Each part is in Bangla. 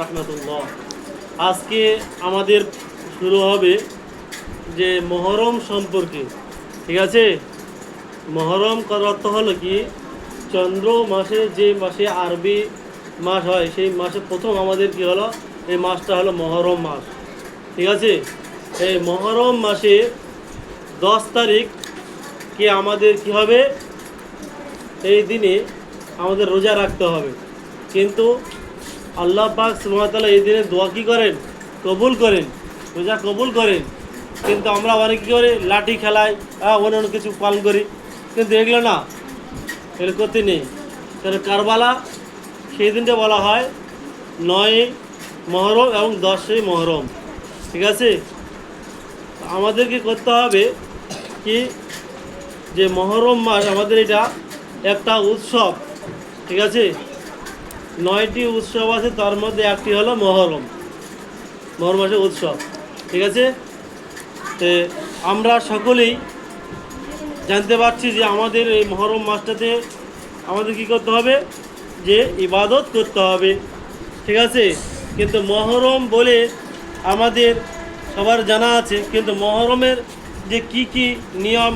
রাহমাতুল্লাহ। আজকে আমাদের শুরু হবে যে মহরম সম্পর্কে। ঠিক আছে, মহরম করার অর্থ হলো কি, চন্দ্র মাসে যে মাসে আরবি মাস হয় সেই মাসে প্রথম আমাদের কি হলো, এই মাসটা হলো মহরম মাস। ঠিক আছে, এই মহরম মাসে 10 তারিখ কি আমাদের কি হবে, এই দিনে আমাদের রোজা রাখতে হবে। কিন্তু আল্লাহ পাক সুবহানাহু ওয়া তাআলা এই দিনে দোয়া কী করেন, কবুল করেন, রোজা কবুল করেন। কিন্তু আমরা অনেক কী করি, লাঠি খেলায় অন্যান্য কিছু পালন করি, কিন্তু এগুলো না, এগুলো করতে নেই। কারণ কারবালা সেই দিনটা বলা হয় 9 মহরম এবং 10 মহরম। ঠিক আছে, আমাদেরকে করতে হবে কি, যে মহরম মাস আমাদের এটা একটা উৎসব। ঠিক আছে, 9টি উৎসব আছে, তার মধ্যে একটি হলো মহরম মাসের উৎসব। ঠিক আছে, তো আমরা সকলেই জানতে পারছি যে আমাদের এই মহরম মাসটাতে আমাদের কি করতে হবে, যে ইবাদত করতে হবে। ঠিক আছে, কিন্তু মহরম বলে আমাদের সবার জানা আছে, কিন্তু মহরমের যে কি কি নিয়ম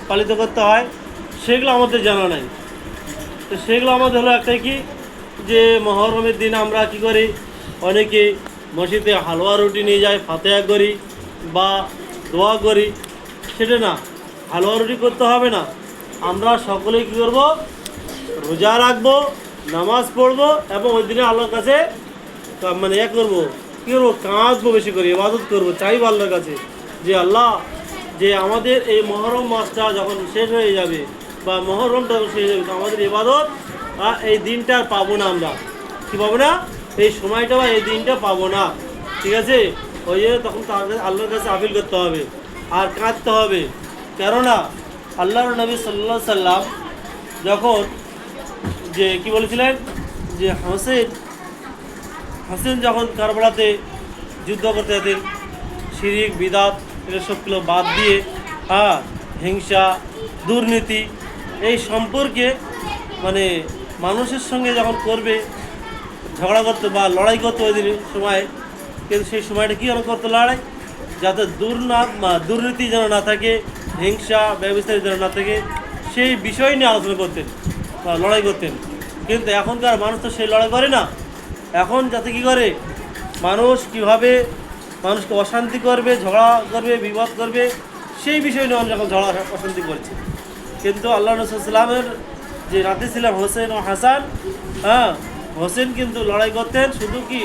পালিত করতে হয় সেগুলো আমাদের জানা নাই। তো সেগুলো আমাদের হলো একটাই কি, যে মহরমের দিন আমরা কি করি, অনেকে মসজিদে হালুয়া রুটি নিয়ে যায়, ফাতেহা করি বা দোয়া করি। সেটা না, হালুয়া রুটি করতে হবে না, আমরা সকলেই কী করবো, রোজা রাখবো, নামাজ পড়বো এবং ওই দিনে আল্লাহর কাছে মানে করবো, কী করবো, কাঁদবো, বেশি করে ইবাদত করবো, চাইবো আল্লাহর কাছে যে আল্লাহ, যে আমাদের এই মহরম মাসটা যখন শেষ হয়ে যাবে বা মহরমটা শেষ হয়ে যাবে, তো আমাদের ইবাদত এই দিনটা পাবো না, আমরা কী পাবো না, এই সময়টা বা এই দিনটা পাবো না। ঠিক আছে, ওই জন্য তখন তাদের আল্লাহর কাছে আপিল করতে হবে আর কাঁদতে হবে। কেননা আল্লাহর নবী সাল্লাল্লাহু আলাইহি সাল্লাম যখন যে কি বলেছিলেন, যে হোসেন যখন কারবালাতে যুদ্ধ করতে যেতেন, শিরিক বিদাত এগুলো সবগুলো বাদ দিয়ে হিংসা দুর্নীতি এই সম্পর্কে মানে মানুষের সঙ্গে যখন করবে, ঝগড়া করতে বা লড়াই করতে ওই দিনের সময়, কিন্তু সেই সময়টা কী করতো, লড়াই, যাতে দুর্নীতি যেন না থাকে, হিংসা ব্যবস্থা যেন না থাকে, সেই বিষয় নিয়ে আলোচনা করতেন বা লড়াই করতেন। কিন্তু এখনকার মানুষ তো সেই লড়াই করে না। এখন যাতে কী করে, মানুষ কীভাবে মানুষকে অশান্তি করবে, ঝগড়া করবে, বিবাদ করবে, সেই বিষয় নিয়ে মানুষ এখন ঝগড়া অশান্তি করছে। কিন্তু আল্লাহ রাসূল সাল্লাল্লাহু আলাইহি ওয়াসাল্লামের যে নাতি ছিলেন হোসেন ও হাসান, হোসেন কিন্তু লড়াই করতেন শুধু কি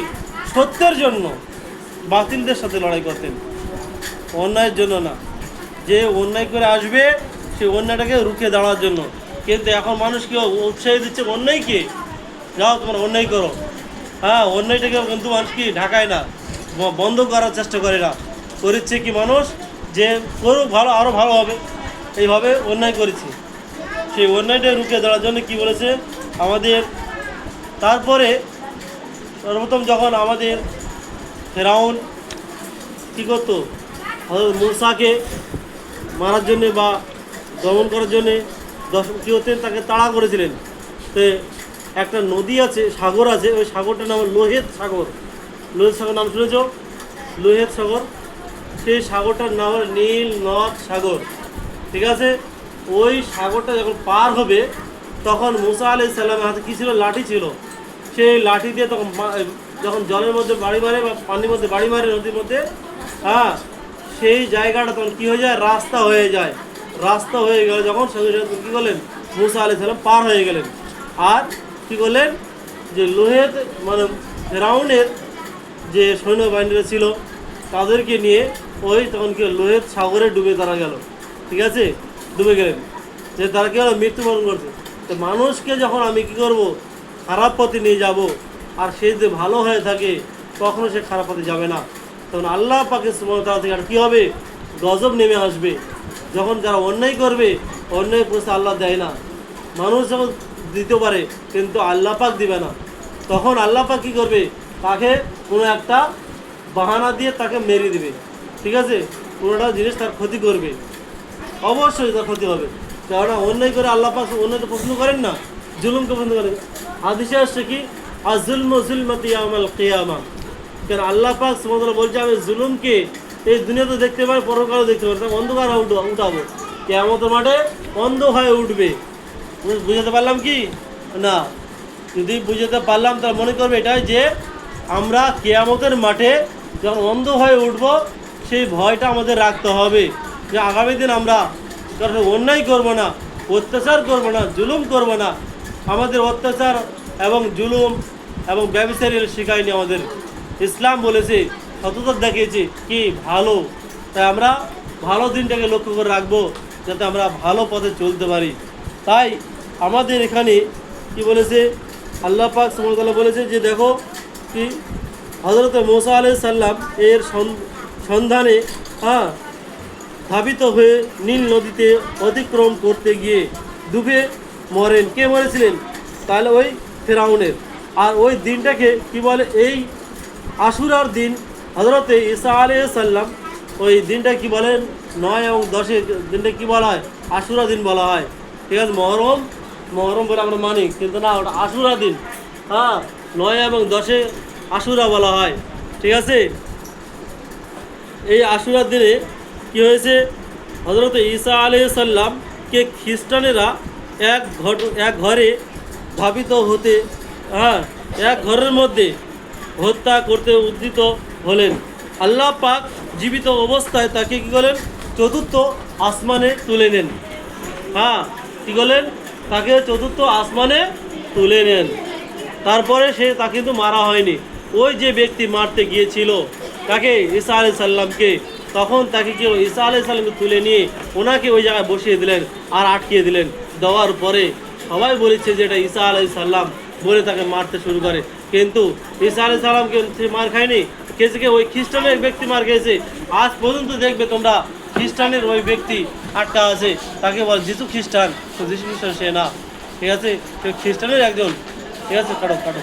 সত্যের জন্য, বাতিলদের সাথে লড়াই করতেন, অন্যায়ের জন্য না। যে অন্যায় করে আসবে সেই অন্যায়টাকে রুখে দাঁড়ার জন্য। কিন্তু এখন মানুষকে উৎসাহ দিচ্ছে অন্যায়কে, যাও তোমরা অন্যায় করো, অন্যায়টাকে কিন্তু মানুষ কি ঢাকায় না, বন্ধ করার চেষ্টা করে না, করেছে কি মানুষ যে করুক, ভালো, আরও ভালো হবে, এইভাবে অন্যায় করেছে। সেই অন্যায়টা রুখে দেওয়ার জন্য কি বলেছে আমাদের। তারপরে সর্বপ্রথম যখন আমাদের ফেরাউন কী করতো, হযরত মূসাকে মারার জন্যে বা দমন করার জন্যে কী হতেন, তাকে তাড়া করেছিলেন। তো একটা নদী আছে, সাগর আছে, ওই সাগরটার নাম লোহিত সাগর। লোহিত সাগর নাম শুনেছ, লোহিত সাগর, সেই সাগরটার নাম হল নীল নদ সাগর। ঠিক আছে, ওই সাগরটা যখন পার হবে তখন মুসা আলাইহিস সালামের হাতে কী ছিল, লাঠি ছিল। সেই লাঠি দিয়ে তখন যখন জলের মধ্যে বাড়ি মারে বা পানির মধ্যে বাড়ি মারে, নদীর মধ্যে, সেই জায়গাটা তখন কী হয়ে যায়, রাস্তা হয়ে যায়। রাস্তা হয়ে গেলে যখন সঙ্গে সঙ্গে কী করলেন, মুসা আলাইহিস সালাম পার হয়ে গেলেন। আর কী করলেন, যে লোহেত মানে ফেরাউনের যে সৈন্যবাহিনীরা ছিল তাদেরকে নিয়ে ওই তখন কি লোহিত সাগরে ডুবে তারা গেল। ঠিক আছে, ডুবে গেলেন, যে তারা কী হলো, মৃত্যুবরণ করছে। তো মানুষকে যখন আমি কি করব, খারাপ পথে নিয়ে যাব, আর সে যদি ভালো হয়ে থাকে কখনো সে খারাপ পথে যাবে না, তখন আল্লাহ পাকের সুবহানাহু ওয়া তাআলা থেকে আর কী হবে, গজব নেমে আসবে। যখন যারা অন্যায় করবে, অন্যায় প্রশ্ন আল্লাহ দেয় না, মানুষ যখন দিতে পারে কিন্তু আল্লাহ পাক দিবে না, তখন আল্লাহ পাক কী করবে, তাকে কোনো একটা বাহানা দিয়ে তাকে মেরে দিবে। ঠিক আছে, কোনোটা জিনিস তার ক্ষতি করবে, অবশ্যই তার ক্ষতি হবে। কেননা অন্যায় করে আল্লাহ পাক অন্যায় তো পছন্দ করেন না, জুলুমকে পছন্দ করেন। হাদিসে আসছে কি, আযুলমু যুলমাতি ইয়াউমাল কিয়ামা। কারণ আল্লাহ পাক সুবহানাহু ওয়া তাআলা বলছে আমি জুলুমকে এই দুনিয়াতে দেখতে পাই, পরকালেও দেখতে পাই, তাকে অন্ধকার উঠাবো, কিয়ামতের মাঠে অন্ধ হয়ে উঠবে। বুঝাতে পারলাম কি না? যদি বুঝাতে পারলাম তাহলে মনে করবে এটাই যে আমরা কিয়ামতের মাঠে যখন অন্ধ হয়ে উঠব সেই ভয়টা আমাদের রাখতে হবে যে আগামী দিন আমরা কারণ অন্যায় করব না, অত্যাচার করব না, জুলুম করব না। আমাদের অত্যাচার এবং জুলুম এবং ব্যবচারীর শিখায়নি আমাদের। ইসলাম বলেছে, সততা দেখিয়েছে কি ভালো। তাই আমরা ভালো দিনটাকে লক্ষ্য করে রাখবো যাতে আমরা ভালো পথে চলতে পারি। তাই আমাদের এখানে কি বলেছে আল্লাহ পাক সুবহানাহু ওয়া তাআলা বলেছে যে দেখো কি হযরত মূসা আলাইহিস সালাম এর সন্ধানে ধাবিত হয়ে নীল নদীতে অতিক্রম করতে গিয়ে ডুবে মরেন। কে মরেছিলেন? তাহলে ওই ফেরাউনের। আর ওই দিনটাকে কি বলে? এই আশুরার দিন। হযরতে ঈসা আলাইহিস সালাম ওই দিনটা কি বলেন 9 এবং 10 দিনটা কি বলা হয়? আশুরা দিন বলা হয়। ঠিক আছে, মহরম বলে আমরা মানি, কিন্তু না, ওটা আশুরা দিন। 9 এবং 10 আশুরা বলা হয়। ঠিক আছে, এই আশুরার দিনে কি হয়েছে? হযরত ঈসা আলাইহিস সালামকে খ্রিস্টানেরা এক ঘরে ধাবিত হতে এক ঘরের মধ্যে হত্যা করতে উদ্যত হলেন। আল্লাহ পাক জীবিত অবস্থায় তাকে কি করলেন? চতুর্থ আসমানে তুলে নেন। কি করলেন? তাকে চতুর্থ আসমানে তুলে নেন। তারপরে তাকে কিন্তু মারা হয়নি। ওই যে ব্যক্তি মারতে গিয়েছিল তাকে, ঈসা আলাইহিস সালামকে, তখন তাকে কি ঈসা আলাইহিস সালামকে তুলে নিয়ে ওনাকে ওই জায়গায় বসিয়ে দিলেন আর আটকিয়ে দিলেন। দেওয়ার পরে সবাই বলেছে যে এটা ঈসা আলাইহিস সালাম বলে তাকে মারতে শুরু করে। কিন্তু ঈসা আলাইহিস সালামকে মার খায়নি, কে ওই খ্রিস্টানের এক ব্যক্তি মার খেয়েছে। আজ পর্যন্ত দেখবে তোমরা খ্রিস্টানের ওই ব্যক্তি আটকা আছে, তাকে বল যিশু খ্রিস্টান। তো যিশু খ্রিস্টান সে না। ঠিক আছে, খ্রিস্টানের একজন। ঠিক আছে, কাটো।